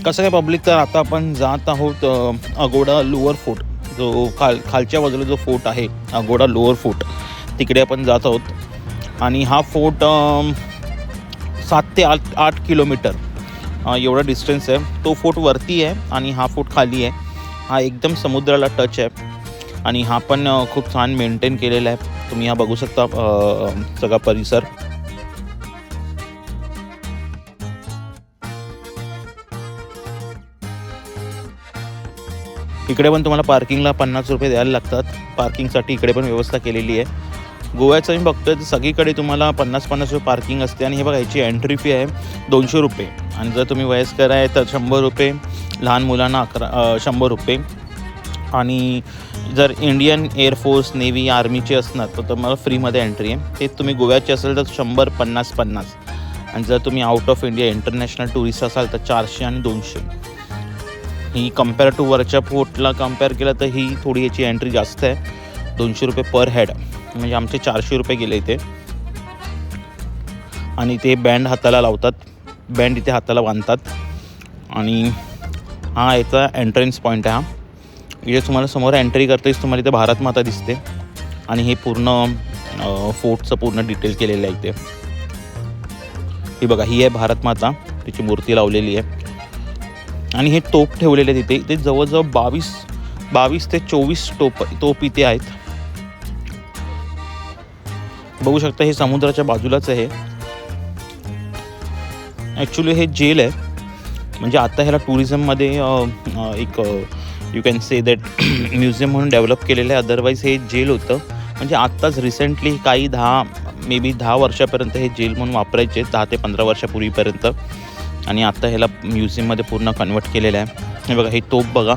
कसं काय पब्लिक, तर आता आपण जात आहोत अगोडा लोअर फोर्ट, जो खालच्या बाजूला जो फोर्ट आहे अगोडा लोअर फोर्ट, तिकडे आपण जात आहोत. आणि हा फोर्ट 7 ते 8 किलोमीटर एवढा डिस्टन्स आहे. तो फोर्ट वरती आहे आणि हा फोर्ट खाली आहे. हा एकदम समुद्राला टच आहे आणि हा पण खूप छान मेंटेन केलेला आहे. तुम्ही हा बघू शकता सगळा परिसर. इकडे पण तुम्हाला पार्किंगला 50 रुपये द्यायला लागतात. पार्किंगसाठी इकडे पण व्यवस्था केलेली आहे. गोव्याचं मी बघतोय तर सगळीकडे तुम्हाला 50-50 रुपये पार्किंग असते. आणि हे बघा, याची एंट्री फी आहे 200 रुपये. आणि जर तुम्ही वयस्कर आहे तर 100 रुपये, लहान मुलांना 100 रुपये. आणि जर इंडियन एअरफोर्स, नेव्ही, आर्मीचे असणार तर तुम्हाला फ्रीमध्ये एंट्री आहे. ते तुम्ही गोव्याचे असेल तर 100, 50. आणि जर तुम्ही out of India international tourist असाल तर 400 आणि 200. ही कम्पेअर टू वरच्या फोर्टला कम्पेअर केलं तर ही थोडी याची एंट्री जास्त आहे. 200 रुपये पर हेड, म्हणजे आमचे 400 रुपये गेले इथे. आणि ते बँड हाताला लावतात, बँड इथे हाताला बांधतात. आणि हा याचा एंट्रन्स पॉईंट आहे. इथे तुम्हाला समोर एंट्री करताच तुम्हाला इथे भारत माता दिसते. आणि हे पूर्ण फोर्टचं पूर्ण डिटेल केलेलं आहे इथे. ही बघा, ही आहे भारत माता, तिची मूर्ती लावलेली आहे. आणि हे तोप ठेवलेले तिथे. इथे जवळजवळ 22 ते 24 तोप इथे आहेत. बघू शकता, हे समुद्राच्या बाजूलाच आहे. ॲक्च्युली हे जेल आहे. म्हणजे आता ह्याला टुरिझममध्ये एक you can say that museum म्हणून डेव्हलप केलेलं आहे. अदरवाईज हे जेल होतं. म्हणजे आत्ताच रिसेंटली काही 10 वर्षापर्यंत हे जेल म्हणून वापरायचे, 10 ते 15 वर्षापूर्वीपर्यंत. आणि आता ह्याला म्युझियममध्ये पूर्ण कन्वर्ट केलेलं आहे. हे बघा, ही तोप बघा,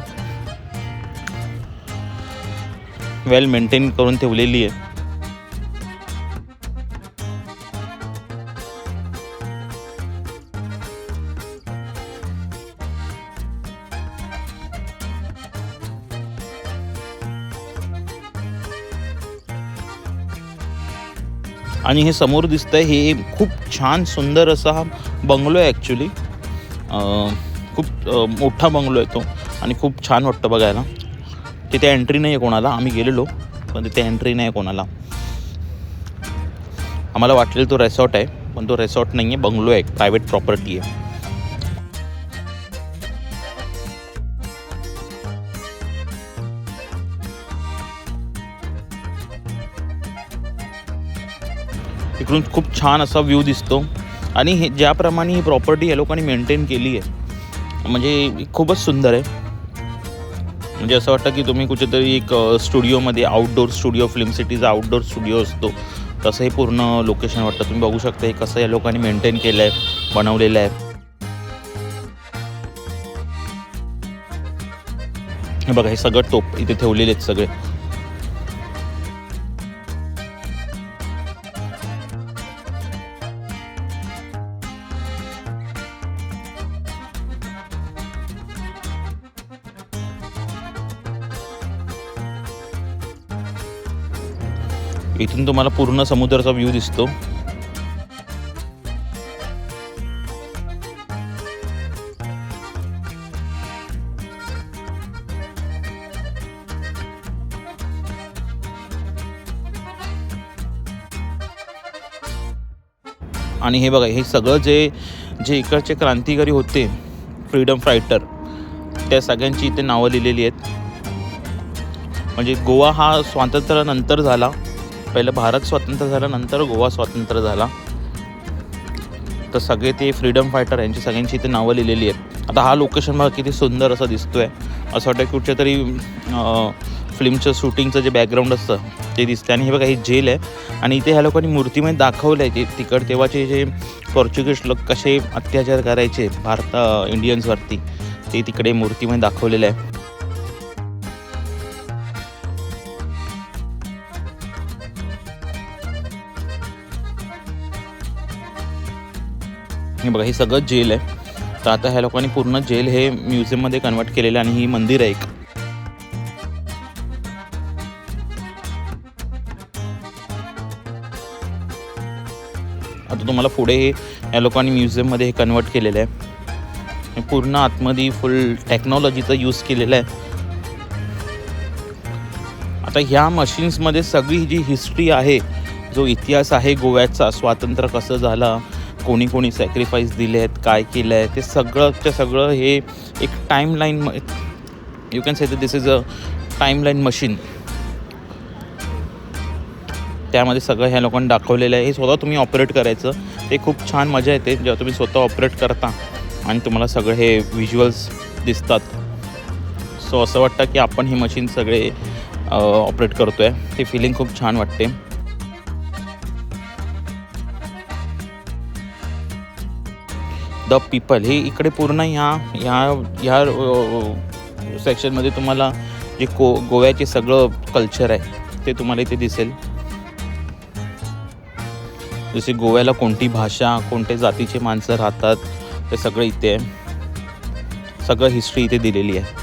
वेल मेंटेन करून ठेवलेली आहे. आणि हे समोर दिसतंय हे खूप छान सुंदर असा हा बंगलो आहे. ॲक्च्युली खूप मोठा बंगलो आहे तो. आणि खूप छान वाटतं बघायला. तिथे एंट्री नाही आहे कोणाला. आम्ही गेलेलो पण तिथे एंट्री नाही आहे कोणाला. आम्हाला वाटलेलं तो रेसॉर्ट आहे, पण तो रेसॉर्ट नाही आहे, बंगलो आहे, प्रायव्हेट प्रॉपर्टी आहे. इकडून खूप छान असा व्ह्यू दिसतो. आणि हे ज्याप्रमाणे ही प्रॉपर्टी या लोकांनी मेंटेन केली आहे, म्हणजे खूपच सुंदर आहे. म्हणजे असं वाटतं की तुम्ही कुठेतरी एक स्टुडिओमध्ये, आउटडोर स्टुडिओ, फिल्म सिटीचा आउटडोर स्टुडिओ असतो तसं हे पूर्ण लोकेशन वाटतं. तुम्ही बघू शकता हे कसं या लोकांनी मेंटेन केलं आहे, बनवलेलं आहे. हे बघा, हे सगळं तोप इथे ठेवलेले आहेत सगळे. इथून तुम्हाला पूर्ण समुद्राचा व्ह्यू दिसतो. आणि हे बघा, हे सगळं जे इकडचे क्रांतिकारी होते, फ्रीडम फायटर, त्या सगळ्यांची इथे नावं लिहिलेली आहेत. म्हणजे गोवा हा स्वातंत्र्यानंतर झाला. पहिलं भारत स्वतंत्र झाल्यानंतर गोवा स्वतंत्र झाला. तर सगळे ते फ्रीडम फायटर यांची सगळ्यांची इथे नावं लिहिलेली आहेत. आता हा लोकेशन बघा किती सुंदर असं दिसतोय. असं वाटतं कुठच्या तरी फिल्मचं शूटिंगचं जे बॅकग्राऊंड असतं ते दिसतं. आणि हे बघा, हे जेल आहे. आणि इथे ह्या लोकांनी मूर्तीमध्ये दाखवलं आहे ते तेव्हाचे जे पोर्चुगीज लोक कसे अत्याचार करायचे इंडियन्सवरती, ते तिकडे मूर्तीमध्ये दाखवलेलं आहे. हे बघा, हे सगळं जेल आहे. तर आता ह्या लोकांनी पूर्ण जेल हे म्युझियममध्ये कन्वर्ट केलेलं आहे. आणि ही मंदिर आहे एक. आता तुम्हाला पुढे हे या लोकांनी म्युझियममध्ये हे कन्वर्ट केलेलं आहे. पूर्ण आतमध्ये फुल टेक्नॉलॉजीचा यूज केलेला आहे. आता ह्या मशीन्समध्ये सगळी जी हिस्ट्री आहे, जो इतिहास आहे गोव्याचा, स्वातंत्र्य कसं झालं, कोणी कोणी सॅक्रिफाईस दिले आहेत, काय केलं आहे, ते सगळंच्या सगळं हे एक timeline, you can say that this is a timeline machine. त्यामध्ये सगळं ह्या लोकांनी दाखवलेलं आहे. हे स्वतः तुम्ही ऑपरेट करायचं, ते खूप छान मजा येते जेव्हा तुम्ही स्वतः ऑपरेट करता आणि तुम्हाला सगळं हे व्हिज्युअल्स दिसतात. सो असं वाटतं की आपण ही मशीन सगळे ऑपरेट करतो आहे. ते फिलिंग खूप छान वाटते. द पीपल हे इकडे पूर्ण ह्या सेक्शनमध्ये तुम्हाला जे गोव्याचे सगळं कल्चर आहे ते तुम्हाला इथे दिसेल. जसे गोव्याला कोणती भाषा, कोणत्या जातीचे माणसं राहतात, ते सगळं इथे आहे. सगळं हिस्ट्री इथे दिलेली आहे.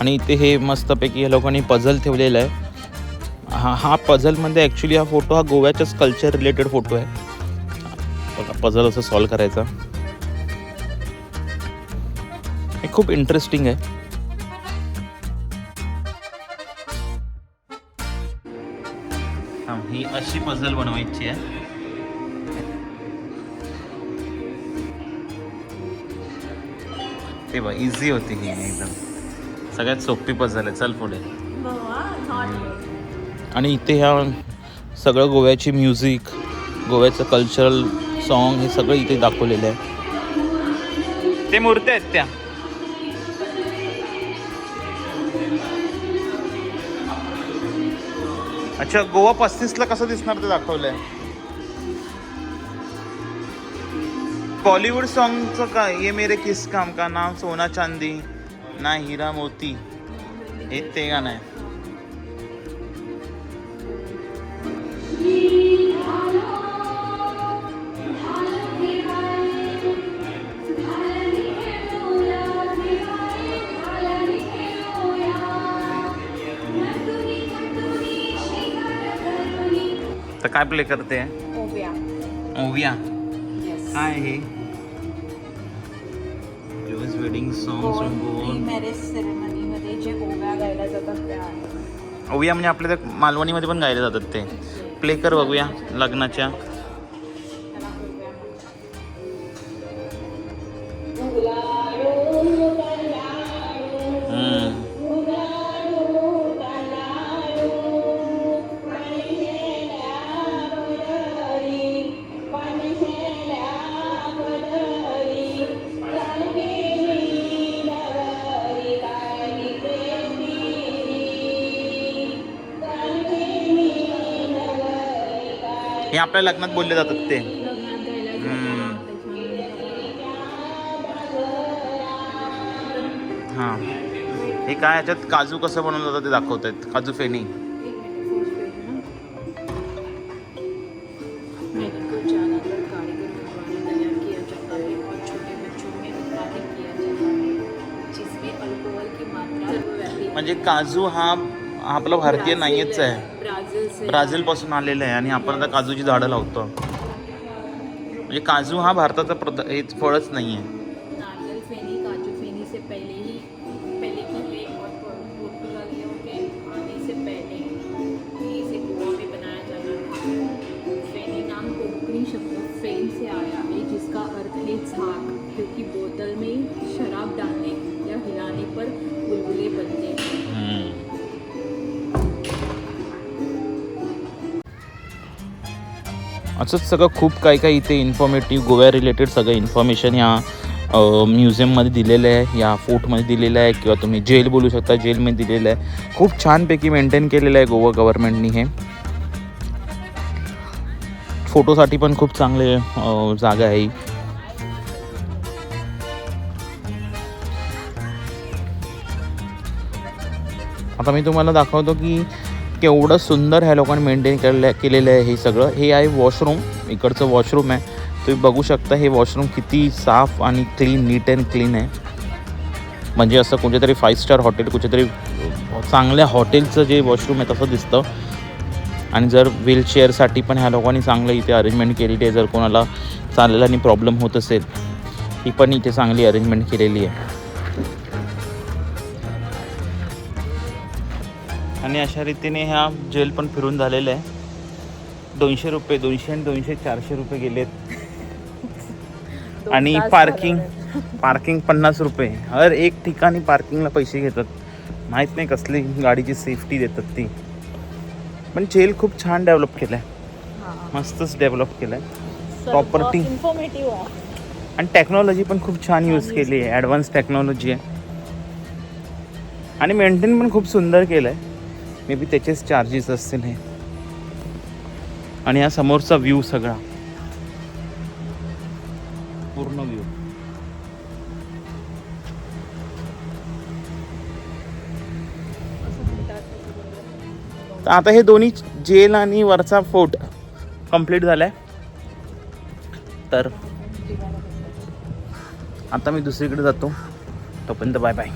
आणि इथे हे मस्तपैकी या लोकांनी पझल ठेवलेला आहे. हा पझलमध्ये ॲक्च्युली हा फोटो हा गोव्याच्याच कल्चर रिलेटेड फोटो आहे. बघा पझल असं सॉल्व करायचा, हे खूप इंटरेस्टिंग आहे. ही अशी पझल बनवायची आहे. ते बघ इझी होती ही एकदम, सगळ्यात सोपी पझल आहे. चल पुढे. आणि इथे ह्या सगळं गोव्याची म्युझिक, गोव्याचं कल्चरल सॉन्ग हे सगळं इथे दाखवलेलं आहे. ते मूर्त्या आहेत त्या. अच्छा, गोवा 35ला कसं दिसणार ते दाखवलंय. बॉलिवूड सॉन्गचं का, ये मेरे किस काम का, नाम सोना चांदी ना हिरा मोती, हे ते गाणं आहे. तर काय प्ले करते? ओविया. काय आहे? Close wedding songs from Goa. Marriage सेरेमनीमध्ये जे ओव्या गायला जातात त्या आहेत. ओविया म्हणजे आपल्या त्या मालवणीमध्ये पण गायले जातात ते. प्ले कर बघूया लग्नाच्या. हे आपल्या लग्नात बोलले जातात ते. हां, हे काय ह्याच्यात काजू कसं बनवलं जातं ते दाखवत आहेत. काजू फेणी. म्हणजे काजू हा आपला भारतीय नाहीच आहे, ब्राझील पासून आलेलं आहे. आणि आपण आता काजूची झाडं लावतो. म्हणजे काजू हा भारताचा हेच फळच नाही आहे. नारियल फेनी काजू फेनी से पहले की हुई और पुर्तगालियों के आने से पहले इसे गोवा में बनाया जाता था. फेनी नाम कोंकणी शब्द फेन से आया है, जिसका अर्थ है झाग, क्योंकि बोतल में शराब डालने या हिलाने पर बुलबुले बनते हैं. असंच सगळं खूप काही इथे इन्फॉर्मेटिव्ह गोव्या रिलेटेड सगळं इन्फॉर्मेशन ह्या म्युझियममध्ये दिलेलं आहे, या फोर्टमध्ये दिलेलं आहे, किंवा तुम्ही जेल बोलू शकता, जेलमध्ये दिलेलं आहे. खूप छानपैकी मेंटेन केलेलं आहे गोवा गव्हर्नमेंटनी. हे फोटोसाठी पण खूप चांगले जागा आहे. आता मी तुम्हाला दाखवतो की केवढं सुंदर ह्या लोकांनी मेंटेन केलेलं आहे हे सगळं. हे आहे वॉशरूम, इकडचं वॉशरूम आहे. तुम्ही बघू शकता हे वॉशरूम किती साफ आणि क्लीन, नीट अँड क्लीन आहे. म्हणजे असं कोणत्यातरी 5 स्टार हॉटेल, कुठेतरी चांगल्या हॉटेलचं जे वॉशरूम आहे तसं दिसतं. आणि जर व्हीलचेअरसाठी पण ह्या लोकांनी चांगलं इथे अरेंजमेंट केलेली आहे. जर कोणाला चालायला प्रॉब्लेम होत असेल ही पण इथे चांगली अरेंजमेंट केलेली आहे. आणि अशा रीतीने ह्या जेल पण फिरून झालेलं आहे. 200 रुपये, 200 आणि 200 400 रुपये गेलेत. आणि पार्किंग 50 रुपये. हर एक ठिकाणी पार्किंगला पैसे घेतात. माहीत नाही कसली गाडीची सेफ्टी देतात ती. पण जेल खूप छान डेव्हलप केलं आहे. मस्तच डेव्हलप केलं आहे. प्रॉपर्टी इन्फॉर्मेटिव्ह आहे. आणि टेक्नॉलॉजी पण खूप छान यूज केली आहे. ॲडव्हान्स टेक्नॉलॉजी आहे. आणि मेंटेन पण खूप सुंदर केलं आहे. मे बी त्याचेच चार्जेस असतील हे. आणि हा समोरचा व्ह्यू सगळा पूर्ण व्ह्यू. तर आता हे दोन्ही जेल आणि वरचा फोर्ट कंप्लीट झालाय. तर आता मी दुसरीकडे जातो. तोपर्यंत बाय बाय.